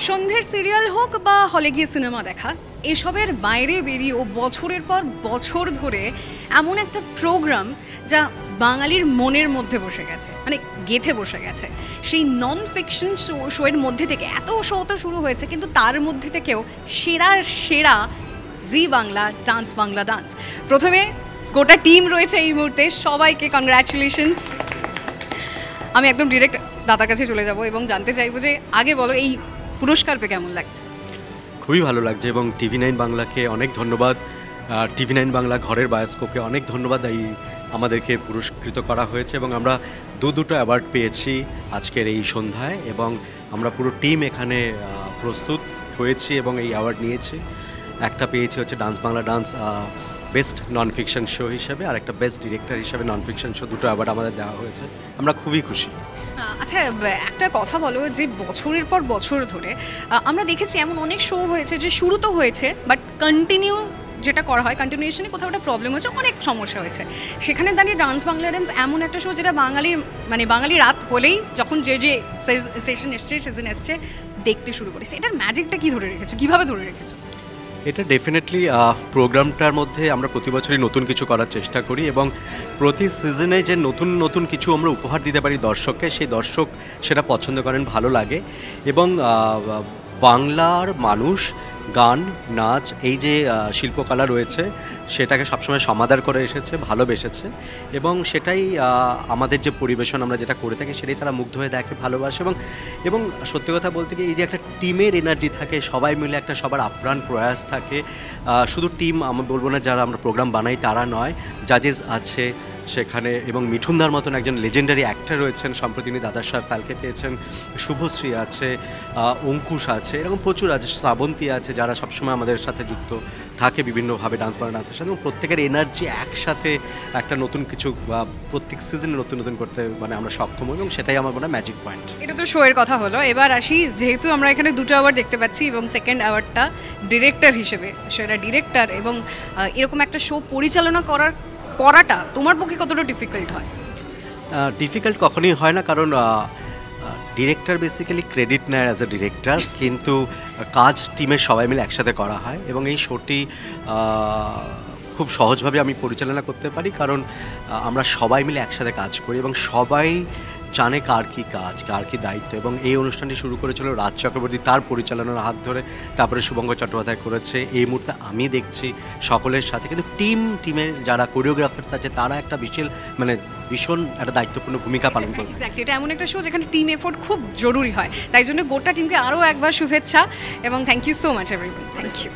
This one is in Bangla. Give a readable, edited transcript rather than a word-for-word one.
সন্ধ্যের সিরিয়াল হোক বা হলে গিয়ে সিনেমা দেখা, এসবের বাইরে বেরিয়েও বছরের পর বছর ধরে এমন একটা প্রোগ্রাম যা বাঙালির মনের মধ্যে বসে গেছে, মানে গেঁথে বসে গেছে। সেই নন ফিকশন শোয়ের মধ্যে থেকে এত শো তো শুরু হয়েছে, কিন্তু তার মধ্যে থেকেও সেরার সেরা জি বাংলা ডান্স, বাংলা ডান্স। প্রথমে গোটা টিম রয়েছে এই মুহূর্তে, সবাইকে কনগ্র্যাচুলেশনস। আমি একদম ডিরেক্ট দাদার কাছে চলে যাব এবং জানতে চাইবো যে আগে বলো এই পুরস্কার পেয়ে কেমন লাগছে? খুবই ভালো লাগছে এবং TV9 বাংলাকে অনেক ধন্যবাদ, TV9 বাংলা ঘরের বায়োস্কোপকে অনেক ধন্যবাদ। এই আমাদেরকে পুরস্কৃত করা হয়েছে এবং আমরা দুটো অ্যাওয়ার্ড পেয়েছি আজকের এই সন্ধ্যায়, এবং আমরা পুরো টিম এখানে প্রস্তুত হয়েছি এবং এই অ্যাওয়ার্ড নিয়েছি। একটা পেয়েছি হচ্ছে dance Bangla dance best non fiction show হিসেবে, আর একটা বেস্ট ডিরেক্টর হিসেবে নন ফিকশন শো, দুটো অ্যাওয়ার্ড আমাদের দেওয়া হয়েছে। আমরা খুবই খুশি। আচ্ছা, একটা কথা বলো, যে বছরের পর বছর ধরে আমরা দেখেছি এমন অনেক শো হয়েছে যে শুরু তো হয়েছে, বাট কন্টিনিউ যেটা করা হয়, কন্টিনিউশনে কোথাও একটা প্রবলেম হচ্ছে, অনেক সমস্যা হয়েছে। সেখানে দাঁড়িয়ে ডান্স বাংলা ডান্স এমন একটা শো যেটা বাঙালির, মানে বাঙালি রাত হলেই যখন যে সেশন এসছে, সিজন এসছে, দেখতে শুরু করেছে। এটার ম্যাজিকটা কী ধরে রেখেছো, কীভাবে ধরে রেখেছো? এটা ডেফিনেটলি প্রোগ্রামটার মধ্যে আমরা প্রতি বছরই নতুন কিছু করার চেষ্টা করি এবং প্রতি সিজনে যে নতুন নতুন কিছু আমরা উপহার দিতে পারি দর্শককে, সেই দর্শক সেটা পছন্দ করেন, ভালো লাগে। এবং বাংলার মানুষ গান, নাচ, এই যে শিল্পকলা রয়েছে সেটাকে সবসময় সমাদর করে এসেছে, ভালোবেসেছে, এবং সেটাই আমাদের যে পরিবেশন আমরা যেটা করে থাকি সেটাই তারা মুগ্ধ হয়ে দেখে, ভালোবাসে। এবং সত্যি কথা বলতে গিয়ে এই যে একটা টিমের এনার্জি থাকে, সবাই মিলে একটা সবার আপ্রাণ প্রয়াস থাকে। শুধু টিম আমি বলবো না, যারা আমরা প্রোগ্রাম বানাই তারা নয়, জাজেস আছে সেখানে, এবং মিঠুনদার মতন একজন লেজেন্ডারি অ্যাক্টর রয়েছেন, সম্প্রতি তিনি দাদার সাহেব ফালকে পেয়েছেন, শুভশ্রী আছে, অঙ্কুশ আছে, এরকম প্রচুর আছে, শ্রাবন্তী আছে, যারা সবসময় আমাদের সাথে যুক্ত থাকে বিভিন্নভাবে ডান্স বাংলা ডান্সের সাথে, এবং প্রত্যেকের এনার্জি একসাথে একটা নতুন কিছু প্রত্যেক সিজনে নতুন নতুন করতে মানে আমরা সক্ষম, এবং সেটাই আমার মনে হয় ম্যাজিক পয়েন্ট। এটা তো শো এর কথা হলো, এবার আসি, যেহেতু আমরা এখানে দুটো অ্যাওয়ার্ড দেখতে পাচ্ছি এবং সেকেন্ড অ্যাওয়ার্ডটা ডিরেক্টর হিসেবে, সেটা ডিরেক্টর এবং এরকম একটা শো পরিচালনা করাটা তোমার পক্ষে কতটা ডিফিকাল্ট হয়? ডিফিকাল্ট কখনোই হয় না, কারণ ডিরেক্টর বেসিক্যালি ক্রেডিট নেয় অ্যাজ এ ডিরেক্টর, কিন্তু কাজ টিমের সবাই মিলে একসাথে করা হয় এবং এই শোটি খুব সহজভাবে আমি পরিচালনা করতে পারি, কারণ আমরা সবাই মিলে একসাথে কাজ করি এবং সবাই জানে কার কী কাজ, কার কী দায়িত্ব। এবং এই অনুষ্ঠানটি শুরু করেছিল রাজ চক্রবর্তী, তার পরিচালনার হাত ধরে, তারপরে শুভঙ্কর চট্টোপাধ্যায় করেছে, এই মুহূর্তে আমি দেখছি সকলের সাথে। কিন্তু টিমের যারা কোরিওগ্রাফার্স আছে তারা একটা ভীষণ একটা দায়িত্বপূর্ণ ভূমিকা পালন করে। এটা এমন একটা শো যেখানে টিম এফোর্ট খুব জরুরি হয়, তাই জন্য গোটা টিমকে আরও একবার শুভেচ্ছা এবং thank you so much everyone. Thank you.